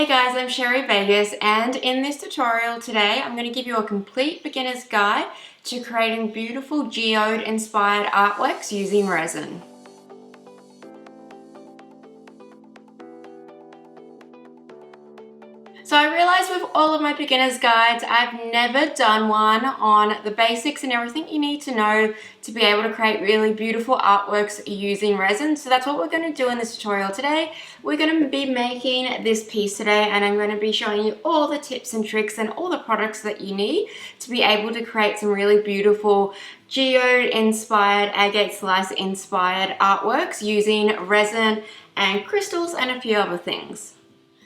Hey guys, I'm Sherry Vegas, and in this tutorial today I'm going to give you a complete beginner's guide to creating beautiful geode inspired artworks using resin. So I realized with all of my beginner's guides, I've never done one on the basics and everything you need to know to be able to create really beautiful artworks using resin. So that's what we're going to do in this tutorial today. We're going to be making this piece today, and I'm going to be showing you all the tips and tricks and all the products that you need to be able to create some really beautiful geode inspired, agate slice inspired artworks using resin and crystals and a few other things.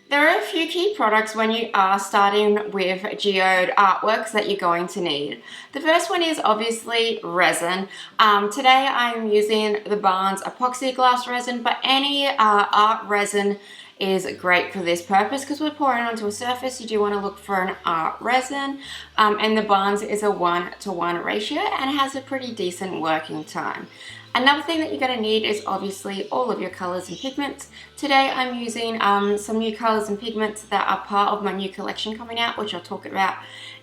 There are a few key products when you are starting with geode artworks that you're going to need. The first one is obviously resin. Today I'm using the Barnes epoxy glass resin, but any art resin is great for this purpose because we're pouring onto a surface. You do want to look for an art resin, and the Barnes is a 1:1 ratio and has a pretty decent working time. Another thing that you're going to need is obviously all of your colors and pigments. Today I'm using some new colors and pigments that are part of my new collection coming out, which I'll talk about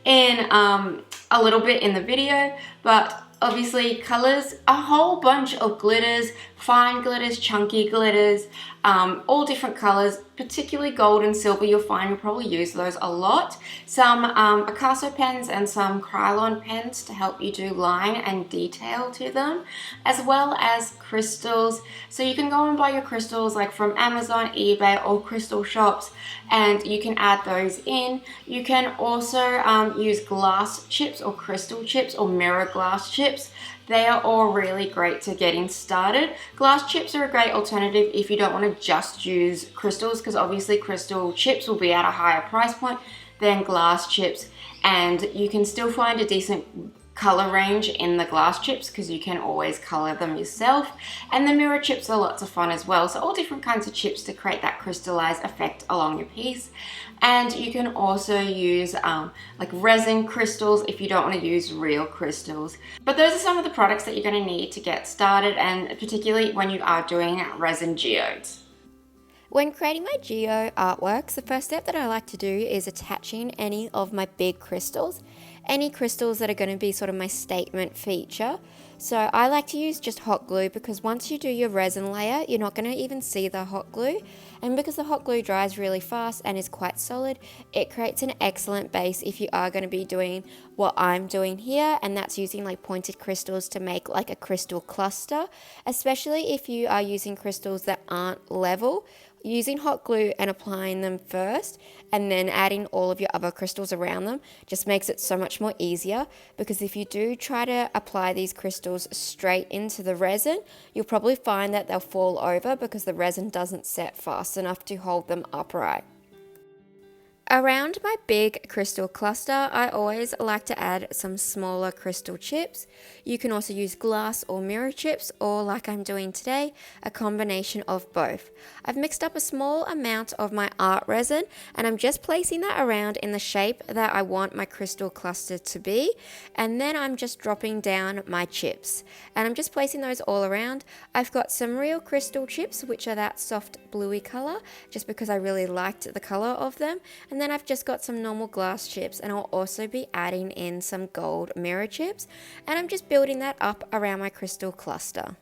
in a little bit in the video. But obviously colors, a whole bunch of glitters, fine glitters, chunky glitters, all different colors, particularly gold and silver. You'll find you'll probably use those a lot. Some Picasso pens and some Krylon pens to help you do line and detail to them, as well as crystals. So you can go and buy your crystals like from Amazon, eBay, or crystal shops, and you can add those in. You can also use glass chips or crystal chips or mirror glass chips. They are all really great to getting started. Glass chips are a great alternative if you don't want to just use crystals, because obviously crystal chips will be at a higher price point than glass chips, and you can still find a decent color range in the glass chips because you can always color them yourself. And the mirror chips are lots of fun as well. So all different kinds of chips to create that crystallized effect along your piece. And you can also use like resin crystals if you don't want to use real crystals. But those are some of the products that you're going to need to get started, and particularly when you are doing resin geodes. When creating my geo artworks, the first step that I like to do is attaching any of my big crystals, any crystals that are going to be sort of my statement feature. So I like to use just hot glue, because once you do your resin layer, you're not going to even see the hot glue. And because the hot glue dries really fast and is quite solid, it creates an excellent base if you are going to be doing what I'm doing here, and that's using like pointed crystals to make like a crystal cluster, especially if you are using crystals that aren't level. Using hot glue and applying them first and then adding all of your other crystals around them just makes it so much more easier, because if you do try to apply these crystals straight into the resin, you'll probably find that they'll fall over because the resin doesn't set fast enough to hold them upright. Around my big crystal cluster, I always like to add some smaller crystal chips. You can also use glass or mirror chips, or like I'm doing today, a combination of both. I've mixed up a small amount of my art resin, and I'm just placing that around in the shape that I want my crystal cluster to be, and then I'm just dropping down my chips, and I'm just placing those all around. I've got some real crystal chips, which are that soft bluey color, just because I really liked the color of them. And then I've just got some normal glass chips, and I'll also be adding in some gold mirror chips, and I'm just building that up around my crystal cluster.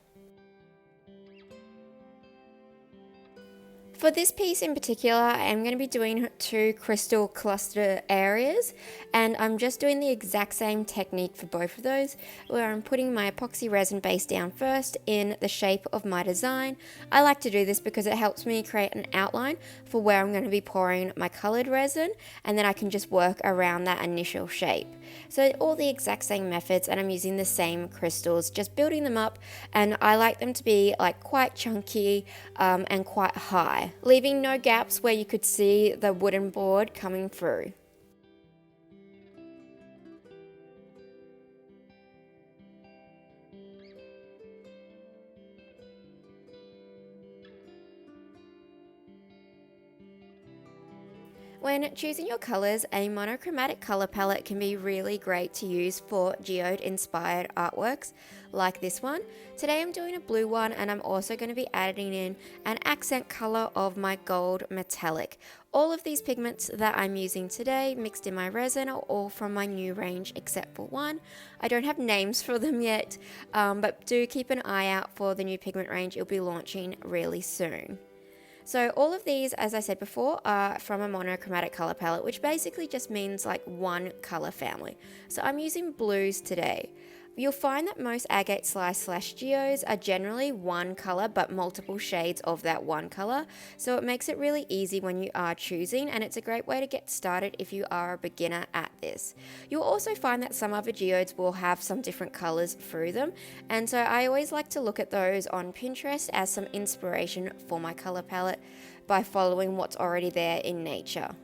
For this piece in particular, I'm going to be doing 2 crystal cluster areas, and I'm just doing the exact same technique for both of those, where I'm putting my epoxy resin base down first in the shape of my design. I like to do this because it helps me create an outline for where I'm going to be pouring my colored resin, and then I can just work around that initial shape. So all the exact same methods, and I'm using the same crystals, just building them up, and I like them to be like quite chunky and quite high, leaving no gaps where you could see the wooden board coming through. When choosing your colours, a monochromatic colour palette can be really great to use for geode inspired artworks like this one. Today I'm doing a blue one, and I'm also going to be adding in an accent colour of my gold metallic. All of these pigments that I'm using today mixed in my resin are all from my new range except for one. I don't have names for them yet, but do keep an eye out for the new pigment range. It'll be launching really soon. So all of these, as I said before, are from a monochromatic color palette, which basically just means like one color family. So I'm using blues today. You'll find that most agate slice / geodes are generally one color but multiple shades of that one color, so it makes it really easy when you are choosing, and it's a great way to get started if you are a beginner at this. You'll also find that some other geodes will have some different colors through them, and so I always like to look at those on Pinterest as some inspiration for my color palette by following what's already there in nature.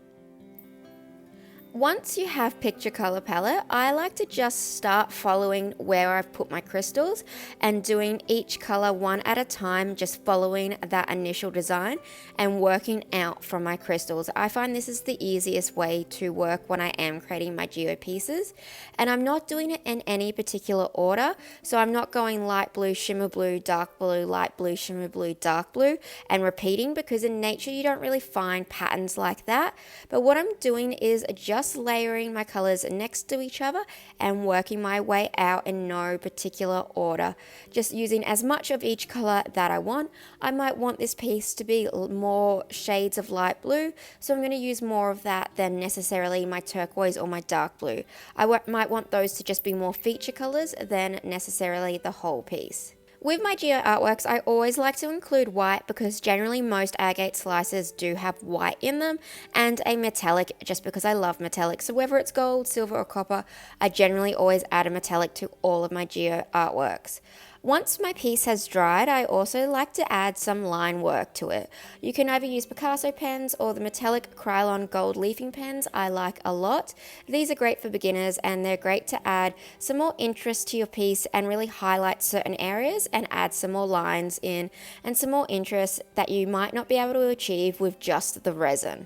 Once you have picked your color palette, I like to just start following where I've put my crystals and doing each color one at a time, just following that initial design and working out from my crystals. I find this is the easiest way to work when I am creating my geo pieces, and I'm not doing it in any particular order. So I'm not going light blue, shimmer blue, dark blue, light blue, shimmer blue, dark blue and repeating, because in nature you don't really find patterns like that. But what I'm doing is just layering my colors next to each other and working my way out in no particular order, just using as much of each color that I want. I might want this piece to be more shades of light blue, so I'm going to use more of that than necessarily my turquoise or my dark blue. Might want those to just be more feature colors than necessarily the whole piece. With my geo artworks, I always like to include white because generally most agate slices do have white in them, and a metallic just because I love metallic. So whether it's gold, silver or copper, I generally always add a metallic to all of my geo artworks. Once my piece has dried, I also like to add some line work to it. You can either use Picasso pens or the metallic Krylon gold leafing pens I like a lot. These are great for beginners, and they're great to add some more interest to your piece and really highlight certain areas and add some more lines in and some more interest that you might not be able to achieve with just the resin.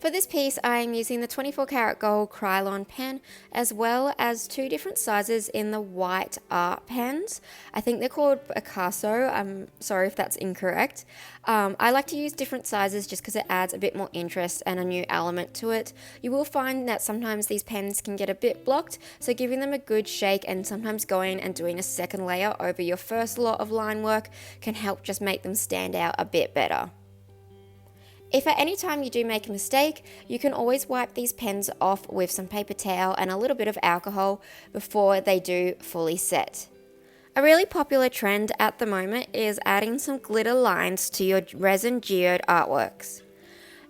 For this piece, I am using the 24 karat gold Krylon pen, as well as two different sizes in the white art pens. I think they're called Picasso. I'm sorry if that's incorrect. I like to use different sizes just because it adds a bit more interest and a new element to it. You will find that sometimes these pens can get a bit blocked, so giving them a good shake and sometimes going and doing a second layer over your first lot of line work can help just make them stand out a bit better. If at any time you do make a mistake, you can always wipe these pens off with some paper towel and a little bit of alcohol before they do fully set. A really popular trend at the moment is adding some glitter lines to your resin geode artworks.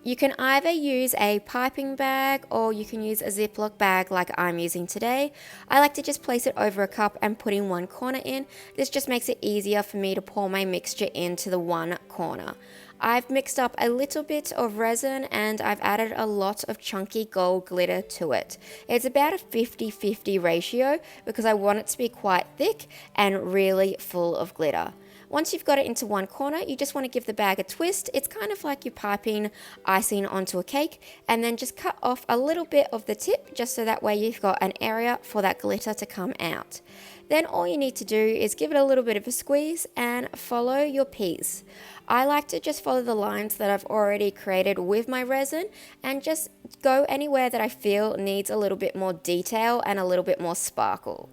You can either use a piping bag or you can use a Ziploc bag like I'm using today. I like to just place it over a cup and put in one corner in. This just makes it easier for me to pour my mixture into the one corner. I've mixed up a little bit of resin and I've added a lot of chunky gold glitter to it. It's about a 50-50 ratio because I want it to be quite thick and really full of glitter. Once you've got it into one corner, you just want to give the bag a twist. It's kind of like you're piping icing onto a cake, and then just cut off a little bit of the tip just so that way you've got an area for that glitter to come out. Then all you need to do is give it a little bit of a squeeze and follow your piece. I like to just follow the lines that I've already created with my resin and just go anywhere that I feel needs a little bit more detail and a little bit more sparkle.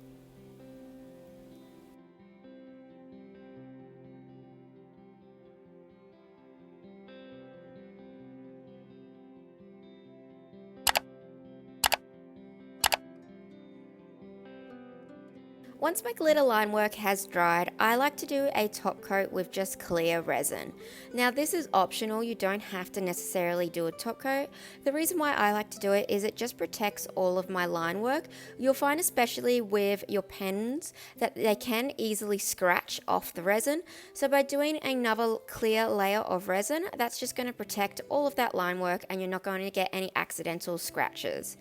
Once my glitter line work has dried, I like to do a top coat with just clear resin. Now this is optional, you don't have to necessarily do a top coat. The reason why I like to do it is it just protects all of my line work. You'll find especially with your pens that they can easily scratch off the resin. So by doing another clear layer of resin, that's just going to protect all of that line work and you're not going to get any accidental scratches.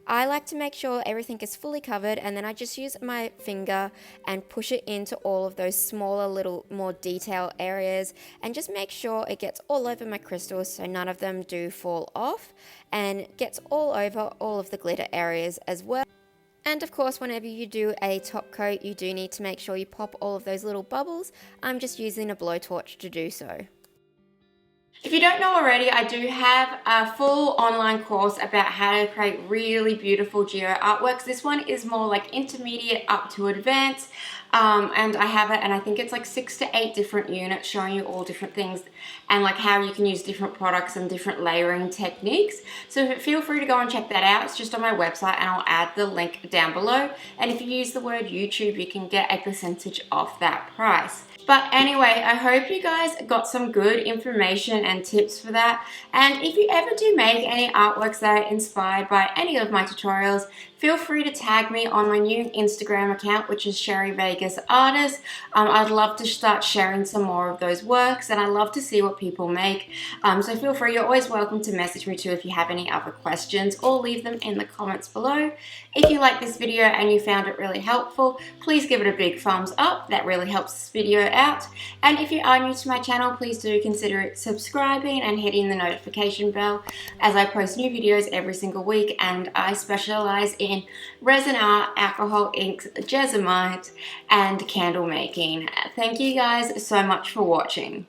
I like to make sure everything is fully covered, and then I just use my finger and push it into all of those smaller little more detail areas and just make sure it gets all over my crystals so none of them do fall off, and gets all over all of the glitter areas as well. And of course, whenever you do a top coat, you do need to make sure you pop all of those little bubbles. I'm just using a blowtorch to do so. If you don't know already, I do have a full online course about how to create really beautiful geo artworks. This one is more like intermediate up to advanced, and I have it, and I think it's like 6 to 8 different units showing you all different things and like how you can use different products and different layering techniques. So feel free to go and check that out. It's just on my website, and I'll add the link down below. And if you use the word YouTube, you can get a percentage off that price. But anyway, I hope you guys got some good information and tips for that. And if you ever do make any artworks that are inspired by any of my tutorials, feel free to tag me on my new Instagram account, which is Sherry Vegas Artist. I'd love to start sharing some more of those works, and I love to see what people make. So feel free, you're always welcome to message me too if you have any other questions, or leave them in the comments below. If you like this video and you found it really helpful, please give it a big thumbs up. That really helps this video out. And if you are new to my channel, please do consider subscribing and hitting the notification bell, as I post new videos every single week, and I specialize in resin art, alcohol inks, gesamite, and candle making. Thank you guys so much for watching.